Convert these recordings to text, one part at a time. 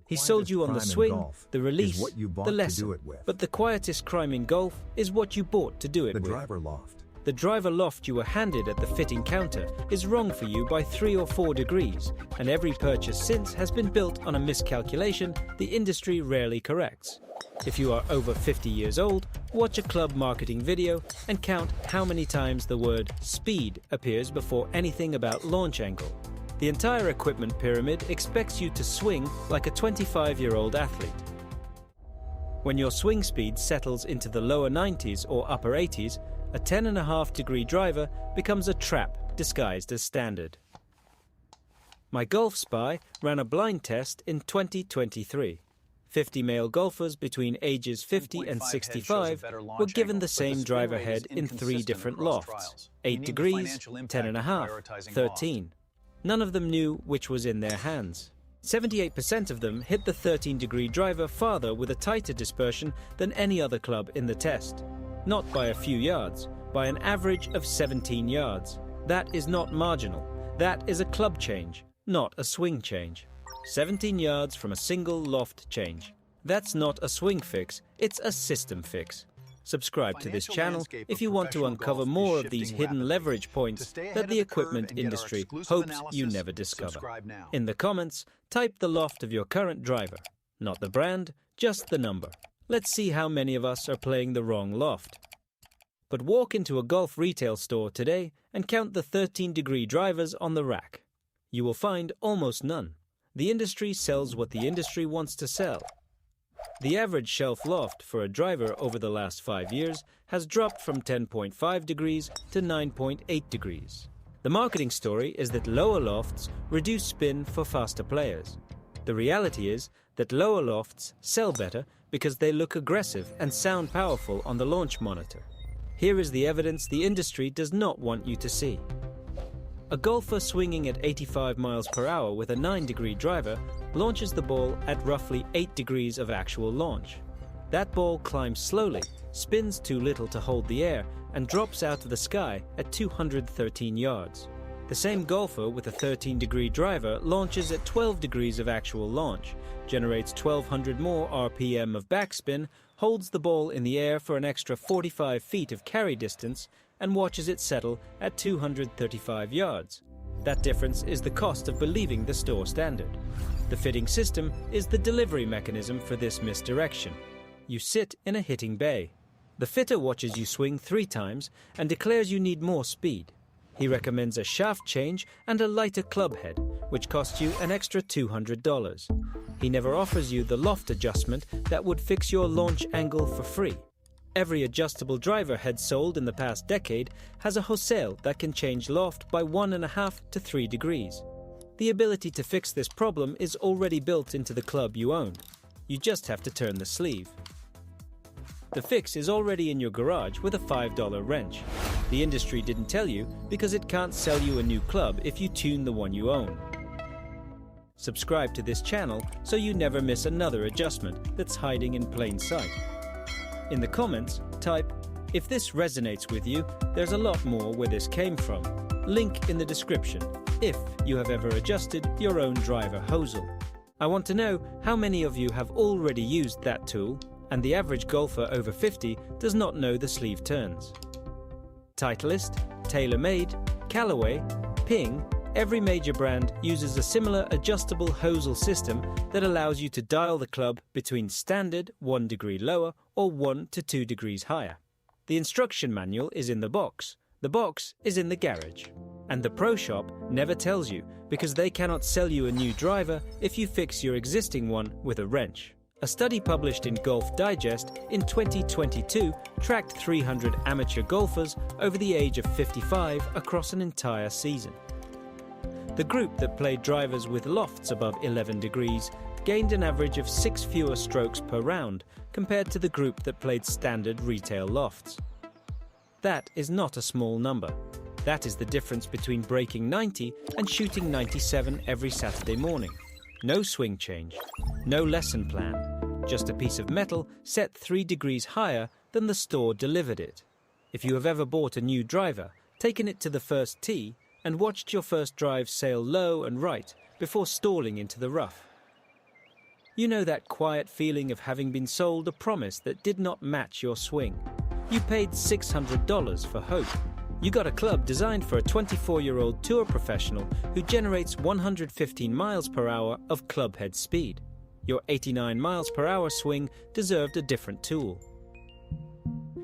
He sold you on the swing, the release, the lesson. But the quietest crime in golf is what you bought to do it with. The driver loft. The driver loft you were handed at the fitting counter is wrong for you by 3 or 4 degrees, and every purchase since has been built on a miscalculation the industry rarely corrects. If you are over 50 years old, watch a club marketing video and count how many times the word speed appears before anything about launch angle. The entire equipment pyramid expects you to swing like a 25-year-old athlete. When your swing speed settles into the lower 90s or upper 80s, a 10.5-degree driver becomes a trap disguised as standard. MyGolfSpy ran a blind test in 2023. 50 male golfers between ages 50 and 65 were given the same driver head in 3 different lofts: 8 degrees, 10.5, 13. None of them knew which was in their hands. 78% of them hit the 13-degree driver farther with a tighter dispersion than any other club in the test. Not by a few yards, by an average of 17 yards. That is not marginal. That is a club change, not a swing change. 17 yards from a single loft change. That's not a swing fix, it's a system fix. Subscribe to this channel if you want to uncover more of these hidden leverage points that the equipment industry hopes you never discover. In the comments, type the loft of your current driver. Not the brand, just the number. Let's see how many of us are playing the wrong loft. But walk into a golf retail store today and count the 13-degree drivers on the rack. You will find almost none. The industry sells what the industry wants to sell. The average shelf loft for a driver over the last 5 years has dropped from 10.5 degrees to 9.8 degrees. The marketing story is that lower lofts reduce spin for faster players. The reality is that lower lofts sell better because they look aggressive and sound powerful on the launch monitor. Here is the evidence the industry does not want you to see. A golfer swinging at 85 miles per hour with a 9-degree driver launches the ball at roughly 8 degrees of actual launch. That ball climbs slowly, spins too little to hold the air, and drops out of the sky at 213 yards. The same golfer with a 13-degree driver launches at 12 degrees of actual launch, generates 1,200 more RPM of backspin, holds the ball in the air for an extra 45 feet of carry distance, and watches it settle at 235 yards. That difference is the cost of believing the store standard. The fitting system is the delivery mechanism for this misdirection. You sit in a hitting bay. The fitter watches you swing 3 times and declares you need more speed. He recommends a shaft change and a lighter club head, which costs you an extra $200. He never offers you the loft adjustment that would fix your launch angle for free. Every adjustable driver head sold in the past decade has a Hosel that can change loft by 1.5 to 3 degrees. The ability to fix this problem is already built into the club you own. You just have to turn the sleeve. The fix is already in your garage with a $5 wrench. The industry didn't tell you because it can't sell you a new club if you tune the one you own. Subscribe to this channel so you never miss another adjustment that's hiding in plain sight. In the comments, type, "If this resonates with you, there's a lot more where this came from." Link in the description, if you have ever adjusted your own driver hosel. I want to know how many of you have already used that tool, and the average golfer over 50 does not know the sleeve turns. Titleist, TaylorMade, Callaway, Ping, every major brand uses a similar adjustable hosel system that allows you to dial the club between standard 1 degree lower or 1 to 2 degrees higher. The instruction manual is in the box. The box is in the garage. And the pro shop never tells you because they cannot sell you a new driver if you fix your existing one with a wrench. A study published in Golf Digest in 2022 tracked 300 amateur golfers over the age of 55 across an entire season. The group that played drivers with lofts above 11 degrees gained an average of 6 fewer strokes per round compared to the group that played standard retail lofts. That is not a small number. That is the difference between breaking 90 and shooting 97 every Saturday morning. No swing change, no lesson plan, just a piece of metal set 3 degrees higher than the store delivered it. If you have ever bought a new driver, taken it to the first tee, and watched your first drive sail low and right before stalling into the rough. You know that quiet feeling of having been sold a promise that did not match your swing. You paid $600 for hope. You got a club designed for a 24-year-old tour professional who generates 115 miles per hour of club head speed. Your 89 miles per hour swing deserved a different tool.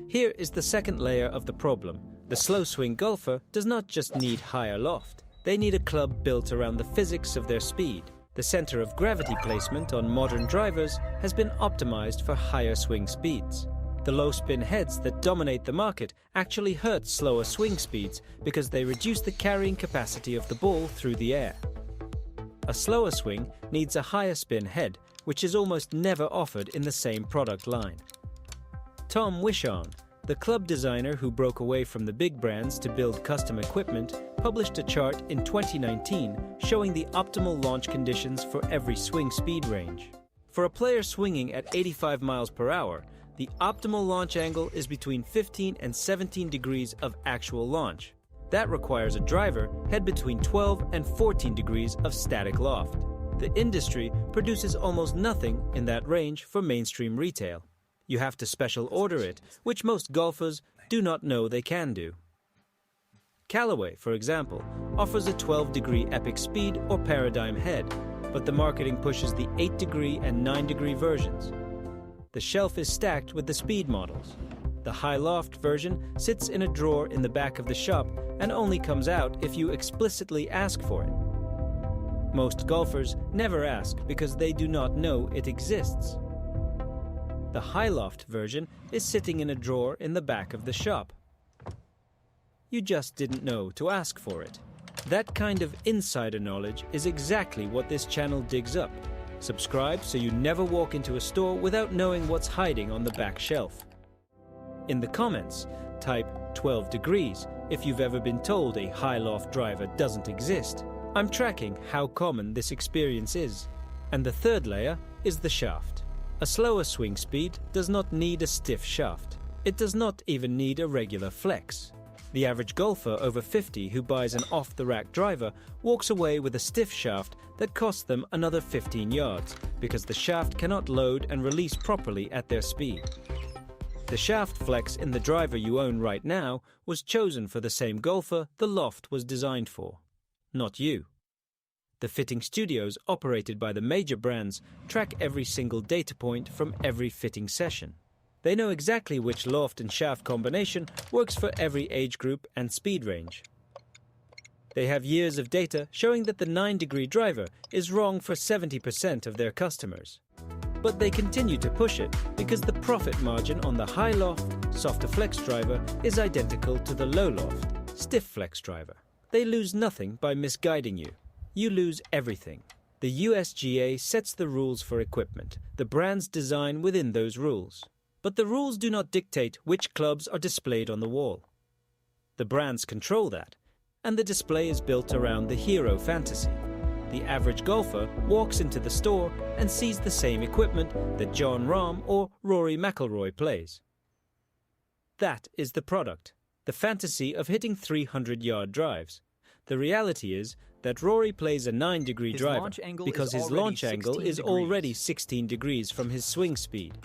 Here is the second layer of the problem. The slow swing golfer does not just need higher loft. They need a club built around the physics of their speed. The center of gravity placement on modern drivers has been optimized for higher swing speeds. The low spin heads that dominate the market actually hurt slower swing speeds because they reduce the carrying capacity of the ball through the air. A slower swing needs a higher spin head, which is almost never offered in the same product line. Tom Wishon, the club designer who broke away from the big brands to build custom equipment, published a chart in 2019 showing the optimal launch conditions for every swing speed range. For a player swinging at 85 miles per hour, the optimal launch angle is between 15 and 17 degrees of actual launch. That requires a driver head between 12 and 14 degrees of static loft. The industry produces almost nothing in that range for mainstream retail. You have to special order it, which most golfers do not know they can do. Callaway, for example, offers a 12-degree epic speed or paradigm head, but the marketing pushes the 8-degree and 9-degree versions. The shelf is stacked with the speed models. The high loft version sits in a drawer in the back of the shop and only comes out if you explicitly ask for it. Most golfers never ask because they do not know it exists. The high loft version is sitting in a drawer in the back of the shop. You just didn't know to ask for it. That kind of insider knowledge is exactly what this channel digs up. Subscribe so you never walk into a store without knowing what's hiding on the back shelf. In the comments, type 12 degrees if you've ever been told a high loft driver doesn't exist. I'm tracking how common this experience is. And the third layer is the shaft. A slower swing speed does not need a stiff shaft. It does not even need a regular flex. The average golfer over 50 who buys an off-the-rack driver walks away with a stiff shaft that costs them another 15 yards because the shaft cannot load and release properly at their speed. The shaft flex in the driver you own right now was chosen for the same golfer the Loft was designed for, not you. The fitting studios operated by the major brands track every single data point from every fitting session. They know exactly which loft and shaft combination works for every age group and speed range. They have years of data showing that the 9-degree driver is wrong for 70% of their customers. But they continue to push it because the profit margin on the high loft, softer flex driver is identical to the low loft, stiff flex driver. They lose nothing by misguiding you. You lose everything. The USGA sets the rules for equipment. The brands design within those rules. But the rules do not dictate which clubs are displayed on the wall. The brands control that, and the display is built around the hero fantasy. The average golfer walks into the store and sees the same equipment that Jon Rahm or Rory McIlroy plays. That is the product, the fantasy of hitting 300-yard drives. The reality is that Rory plays a 9-degree driver because his launch angle is already 16 degrees from his swing speed.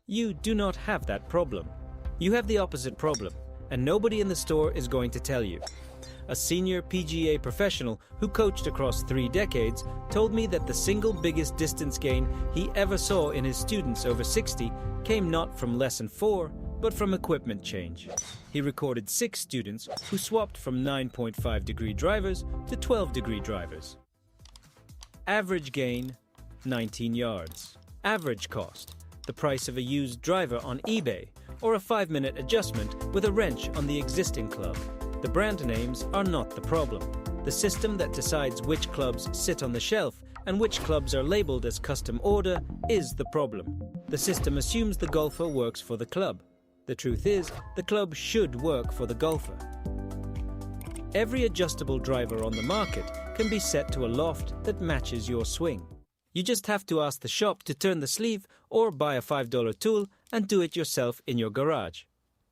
You do not have that problem. You have the opposite problem, and nobody in the store is going to tell you. A senior PGA professional who coached across 3 decades told me that the single biggest distance gain he ever saw in his students over 60 came not from lesson 4, but from equipment change. He recorded 6 students who swapped from 9.5-degree drivers to 12-degree drivers. Average gain, 19 yards. Average cost, the price of a used driver on eBay, or a 5-minute adjustment with a wrench on the existing club. The brand names are not the problem. The system that decides which clubs sit on the shelf and which clubs are labeled as custom order is the problem. The system assumes the golfer works for the club. The truth is, the club should work for the golfer. Every adjustable driver on the market can be set to a loft that matches your swing. You just have to ask the shop to turn the sleeve or buy a $5 tool and do it yourself in your garage.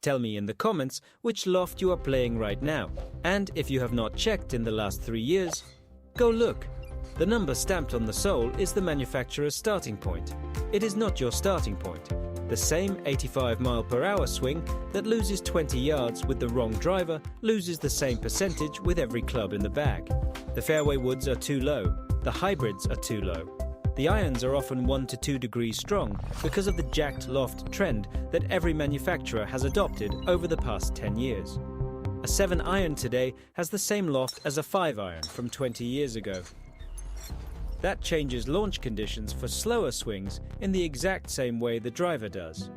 Tell me in the comments which loft you are playing right now. And if you have not checked in the last 3 years, go look. The number stamped on the sole is the manufacturer's starting point. It is not your starting point. The same 85 mph swing that loses 20 yards with the wrong driver loses the same percentage with every club in the bag. The fairway woods are too low. The hybrids are too low. The irons are often 1 to 2 degrees strong because of the jacked loft trend that every manufacturer has adopted over the past 10 years. A 7-iron today has the same loft as a 5-iron from 20 years ago. That changes launch conditions for slower swings in the exact same way the driver does.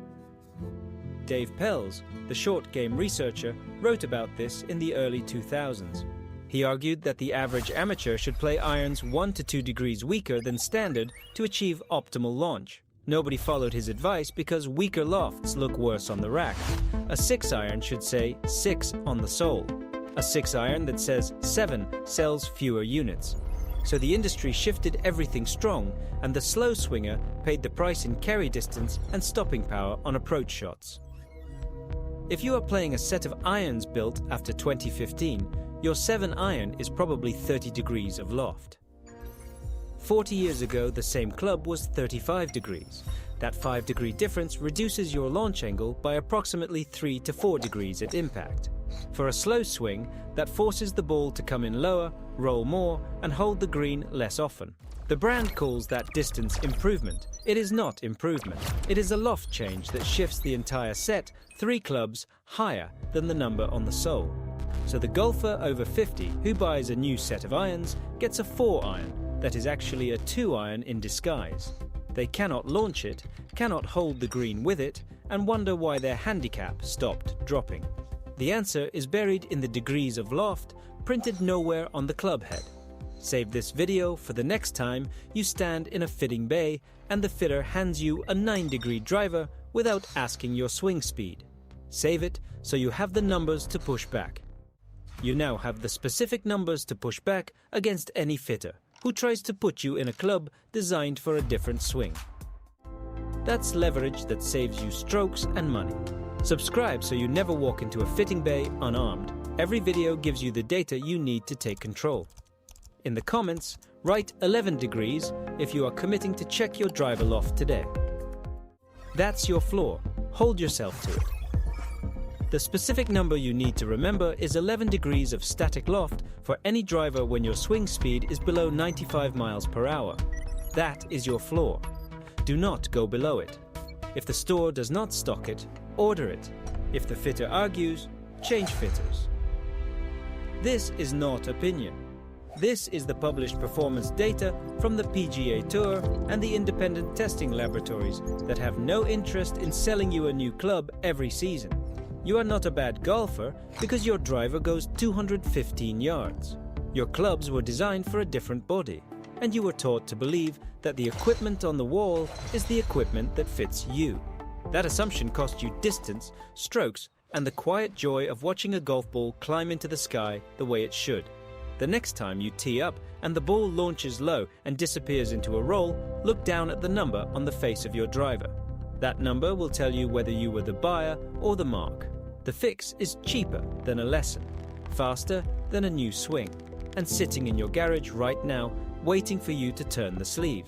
Dave Pelz, the short game researcher, wrote about this in the early 2000s. He argued that the average amateur should play irons 1 to 2 degrees weaker than standard to achieve optimal launch. Nobody followed his advice because weaker lofts look worse on the rack. A 6-iron should say 6 on the sole. A 6-iron that says 7 sells fewer units. So the industry shifted everything strong, and the slow swinger paid the price in carry distance and stopping power on approach shots. If you are playing a set of irons built after 2015, your 7-iron is probably 30 degrees of loft. 40 years ago, the same club was 35 degrees. That 5-degree difference reduces your launch angle by approximately 3 to 4 degrees at impact. For a slow swing, that forces the ball to come in lower, roll more, and hold the green less often. The brand calls that distance improvement. It is not improvement. It is a loft change that shifts the entire set 3 clubs higher than the number on the sole. So the golfer over 50 who buys a new set of irons gets a 4-iron that is actually a 2-iron in disguise. They cannot launch it, cannot hold the green with it, and wonder why their handicap stopped dropping. The answer is buried in the degrees of loft, printed nowhere on the club head. Save this video for the next time you stand in a fitting bay and the fitter hands you a 9-degree driver without asking your swing speed. Save it so you have the numbers to push back. You now have the specific numbers to push back against any fitter who tries to put you in a club designed for a different swing. That's leverage that saves you strokes and money. Subscribe so you never walk into a fitting bay unarmed. Every video gives you the data you need to take control. In the comments, write 11 degrees if you are committing to check your driver loft today. That's your floor. Hold yourself to it. The specific number you need to remember is 11 degrees of static loft for any driver when your swing speed is below 95 mph. That is your floor. Do not go below it. If the store does not stock it, order it. If the fitter argues, change fitters. This is not opinion. This is the published performance data from the PGA Tour and the independent testing laboratories that have no interest in selling you a new club every season. You are not a bad golfer because your driver goes 215 yards. Your clubs were designed for a different body, and you were taught to believe that the equipment on the wall is the equipment that fits you. That assumption cost you distance, strokes, and the quiet joy of watching a golf ball climb into the sky the way it should. The next time you tee up and the ball launches low and disappears into a roll, look down at the number on the face of your driver. That number will tell you whether you were the buyer or the mark. The fix is cheaper than a lesson, faster than a new swing, and sitting in your garage right now, waiting for you to turn the sleeve.